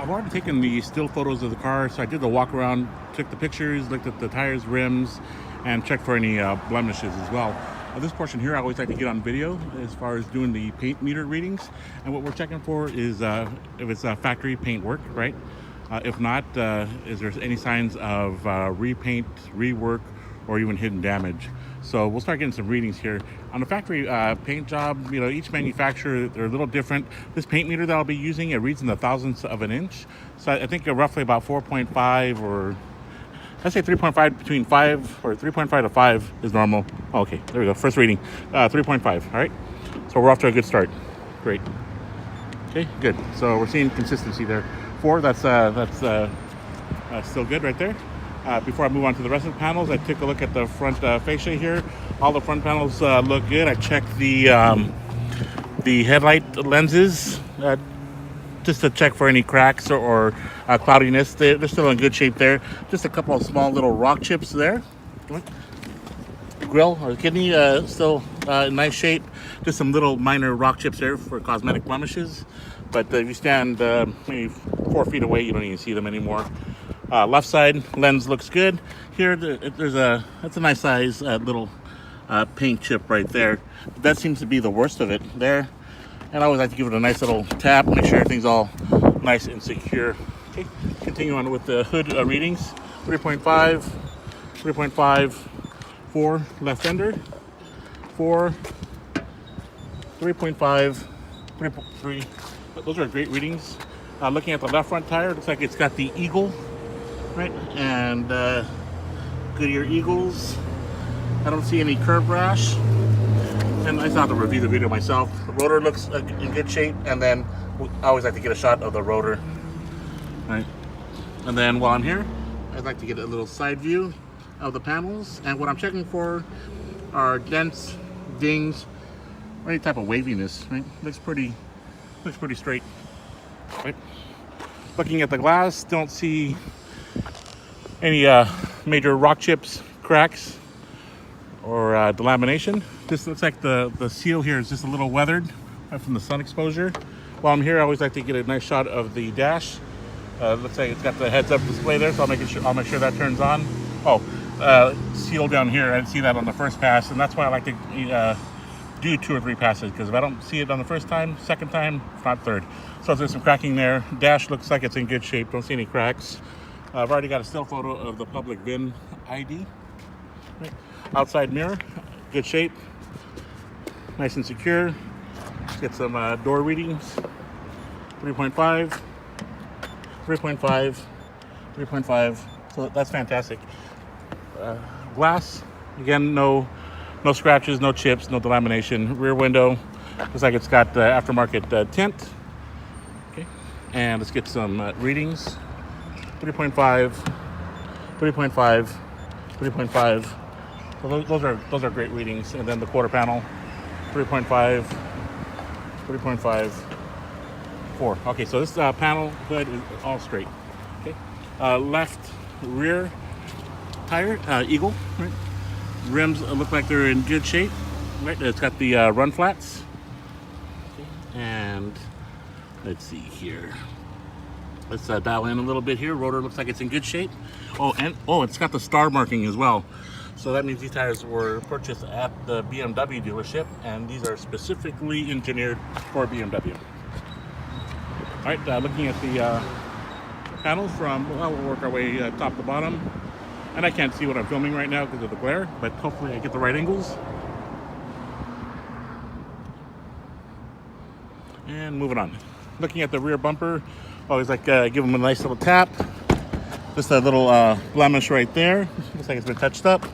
I've already taken the still photos of the car, so I did the walk around, took the pictures, looked at the tires, rims, and checked for any blemishes as well. This portion here, I always like to get on video as far as doing the paint meter readings. And what we're checking for is if it's factory paint work, right? If not, is there any signs of repaint, rework, or even hidden damage? So we'll start getting some readings here. On a factory paint job, you know, each manufacturer, they're a little different. This paint meter that I'll be using, it reads in the thousandths of an inch. So I think roughly about 4.5 or I say 3.5, between 5 or 3.5 to 5 is normal. Oh, okay, there we go. First reading, 3.5. All right, so we're off to a good start. Great. Okay, good. So we're seeing consistency there. 4, that's still good right there. Before I move on to the rest of the panels, I took a look at the front fascia here. All the front panels look good. I checked the headlight lenses just to check for any cracks or cloudiness. They're still in good shape there. Just a couple of small little rock chips there. Grill or kidney still in nice shape. Just some little minor rock chips there for cosmetic blemishes. But if you stand maybe 4 feet away, you don't even see them anymore. Left side lens looks good. Here, that's a nice size little paint chip right there. That seems to be the worst of it there. And I always like to give it a nice little tap, make sure everything's all nice and secure. Okay, continue on with the hood readings. 3.5, 3.5, 4 left fender, 4, 3.5, 3.3. Those are great readings. Looking at the left front tire, looks like it's got the Eagle, right? And Goodyear Eagles. I don't see any curb rash. And I still have to review the video myself. The rotor looks in good shape, and then I always like to get a shot of the rotor. Right. And then while I'm here, I'd like to get a little side view of the panels. And what I'm checking for are dents, dings, or any type of waviness. Right. Looks pretty straight. Right. Looking at the glass, don't see any major rock chips, cracks, or delamination. This looks like the seal here is just a little weathered from the sun exposure. While I'm here, I always like to get a nice shot of the dash. Looks like it's got the heads-up display there, so I'll make sure that turns on. Oh, seal down here. I didn't see that on the first pass, and that's why I like to do 2 or 3 passes, because if I don't see it on the first time, second time, if not third. So there's some cracking there. Dash looks like it's in good shape. Don't see any cracks. I've already got a still photo of the public VIN ID. Right. Outside mirror, good shape, nice and secure. Let's get some door readings. 3.5, 3.5, 3.5. So that's fantastic. Glass, again, no scratches, no chips, no delamination. Rear window looks like it's got aftermarket tint. Okay, and let's get some readings. 3.5, 3.5, 3.5. So those are great readings. And then the quarter panel, 3.5, 3.5, 4. Okay, so this panel hood is all straight. Okay, left rear tire, Eagle. Right? Rims look like they're in good shape. Right, it's got the run flats. Okay. And let's see here. Let's dial in a little bit here. Rotor looks like it's in good shape. Oh, it's got the star marking as well. So that means these tires were purchased at the BMW dealership, and these are specifically engineered for BMW. All right, looking at the panels we'll work our way top to bottom. And I can't see what I'm filming right now because of the glare, but hopefully I get the right angles. And moving on. Looking at the rear bumper, always like give them a nice little tap. Just a little blemish right there. Looks like it's been touched up.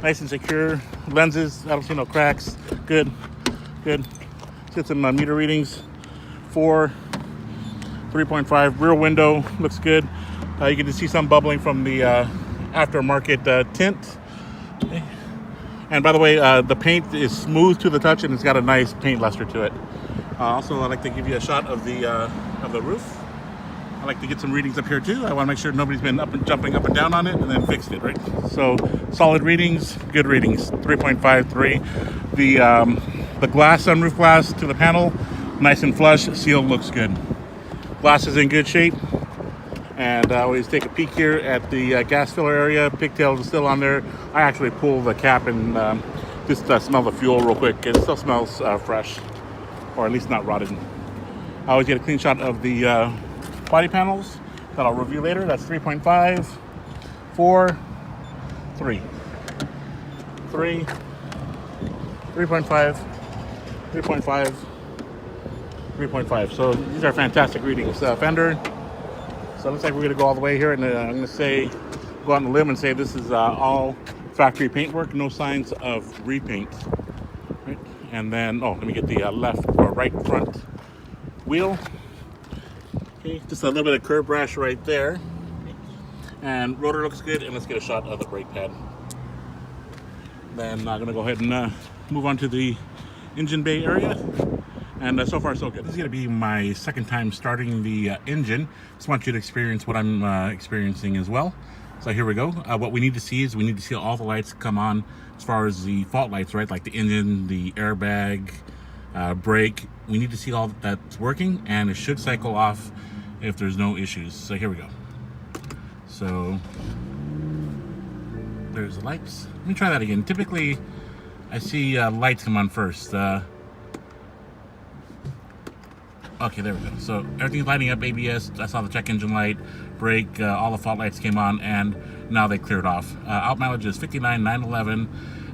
Nice and secure. Lenses, I don't see no cracks. Good. Let's get some meter readings. 4, 3.5. Rear window looks good. You can just see some bubbling from the aftermarket tint. Okay. And by the way, the paint is smooth to the touch, and it's got a nice paint luster to it. Also, I'd like to give you a shot of the roof. I like to get some readings up here too. I want to make sure nobody's been jumping up and down on it and then fixed it, right? So solid readings, good readings. 3.53. The glass, sunroof glass to the panel, nice and flush. Seal looks good. Glass is in good shape. And I always take a peek here at the gas filler area. Pigtails is still on there. I actually pull the cap and just smell the fuel real quick. It still smells fresh, or at least not rotted. I always get a clean shot of the body panels that I'll review later. That's 3.5, 4, 3, 3, 3.5, 3.5, 3.5. So these are fantastic readings. Fender. So it looks like we're going to go all the way here, and I'm going to say, go out on the limb and say this is all factory paintwork, no signs of repaint. Right? And then, oh, let me get the left or right front wheel. Okay, just a little bit of curb rash right there. And rotor looks good, and let's get a shot of the brake pad. Then I'm going to go ahead and move on to the engine bay area. And so far so good. This is going to be my second time starting the engine. Just want you to experience what I'm experiencing as well. So here we go. What we need to see is we need to see all the lights come on as far as the fault lights, right? Like the engine, the airbag, brake. We need to see all that's working, and it should cycle off if there's no issues. So here we go. So there's the lights. Let me try that again. Typically, I see lights come on first. Okay, there we go. So everything's lighting up. ABS, I saw the check engine light, brake, all the fault lights came on, and now they cleared off. Out mileage is 59,911,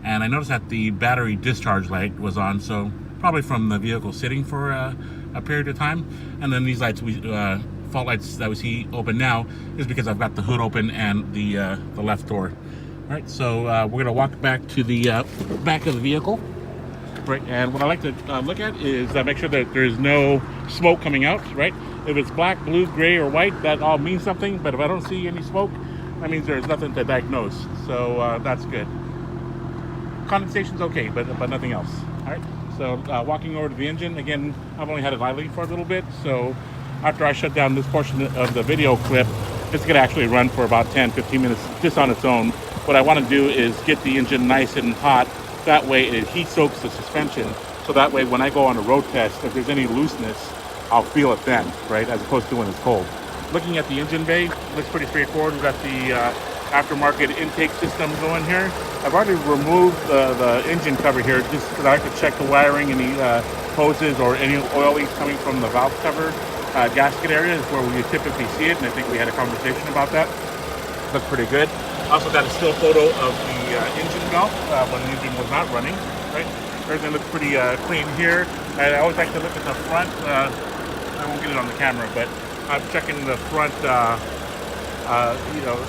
and I noticed that the battery discharge light was on, so probably from the vehicle sitting for a period of time. And then these lights, fault lights that we see open now, is because I've got the hood open and the left door. All right, so we're gonna walk back to the back of the vehicle. Right, and what I like to look at is make sure that there's no smoke coming out, right? If it's black, blue, gray, or white, that all means something, but if I don't see any smoke, that means there's nothing to diagnose, so that's good. Condensation's okay, but nothing else. All right, so walking over to the engine, again, I've only had it idling for a little bit, so after I shut down this portion of the video clip, it's gonna actually run for about 10-15 minutes just on its own. What I want to do is get the engine nice and hot. That way it heat soaks the suspension, so that way when I go on a road test, if there's any looseness, I'll feel it then, right, as opposed to when it's cold. Looking at the engine bay, looks pretty straightforward. We've got the aftermarket intake system going here. I've already removed the engine cover here just because I like to check the wiring, any hoses or any oil leaks coming from the valve cover gasket area is where we typically see it, and I think we had a conversation about that. Looks pretty good. Also got a still photo of the engine belt when the engine was not running, right? Everything looks pretty clean here. I always like to look at the front. I won't get it on the camera, but I'm checking the front,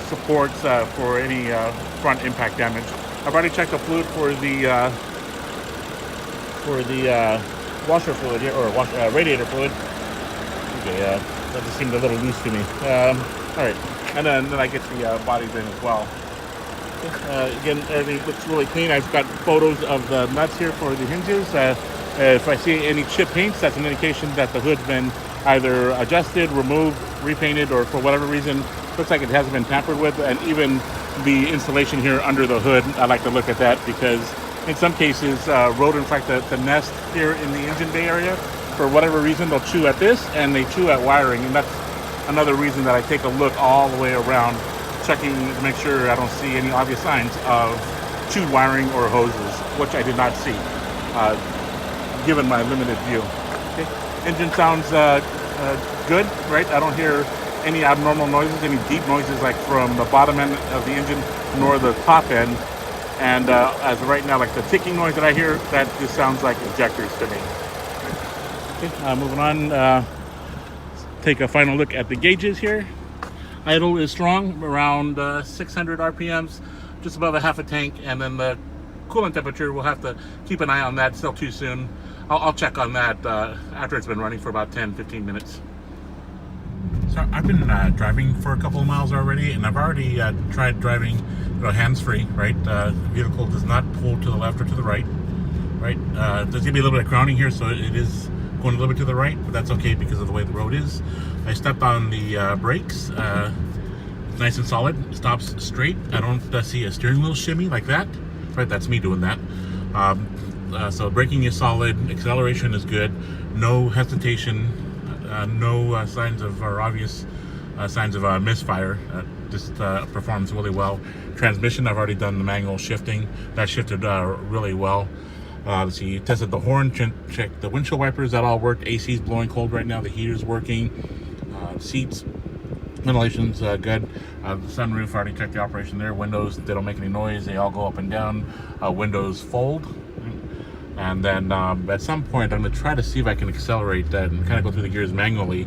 supports for any front impact damage. I've already checked the fluid for the washer fluid here, or radiator fluid. Okay, that just seemed a little loose to me. All right. And then I get the bodies in as well. Again, everything looks really clean. I've got photos of the nuts here for the hinges. If I see any chip paints, that's an indication that the hood's been either adjusted, removed, repainted, or for whatever reason, looks like it hasn't been tampered with. And even the insulation here under the hood, I like to look at that because in some cases, rodents like to nest here in the engine bay area. For whatever reason, they'll chew at this and they chew at wiring, and that's another reason that I take a look all the way around, checking to make sure I don't see any obvious signs of chewed wiring or hoses, which I did not see, given my limited view. Okay. Engine sounds good, right? I don't hear any abnormal noises, any deep noises like from the bottom end of the engine nor the top end. And as of right now, like the ticking noise that I hear, that just sounds like injectors to me. Okay, moving on. Take a final look at the gauges here. Idle is strong, around 600 RPMs, just above a half a tank, and then the coolant temperature, we'll have to keep an eye on that. Still too soon. I'll check on that after it's been running for about 10-15 minutes. So I've been driving for a couple of miles already, and I've already tried driving hands-free, right? The vehicle does not pull to the left or to the right, right? There's gonna be a little bit of grounding here, so it is going a little bit to the right, but that's okay because of the way the road is. I stepped on the brakes, nice and solid, it stops straight. I don't see a steering wheel shimmy like that, right? That's me doing that. So braking is solid, acceleration is good, no hesitation, no signs of or obvious signs of misfire. Just performs really well. Transmission, I've already done the manual shifting. That shifted really well. Let's see, tested the horn, checked the windshield wipers, that all worked. AC's blowing cold right now, the heater's working. Seats, ventilation's good. The sunroof, already checked the operation there. Windows, they don't make any noise, they all go up and down. Windows fold. And then at some point, I'm going to try to see if I can accelerate that and kind of go through the gears manually.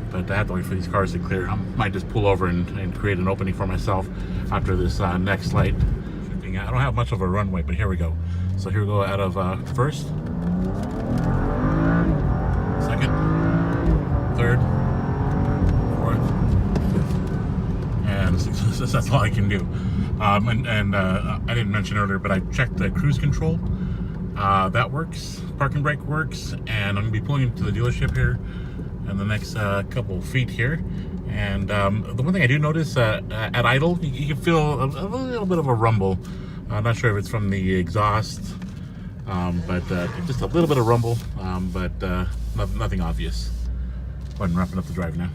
But I have to wait for these cars to clear. I might just pull over and create an opening for myself after this next light. I don't have much of a runway, but here we go. So here we go out of first, second, third, fourth, and that's all I can do. I didn't mention earlier, but I checked the cruise control. That works. Parking brake works, and I'm gonna be pulling into the dealership here in the next couple feet here. And the one thing I do notice at idle, you can feel a little bit of a rumble. I'm not sure if it's from the exhaust, but just a little bit of rumble, but nothing obvious. Go ahead and wrapping up the drive now.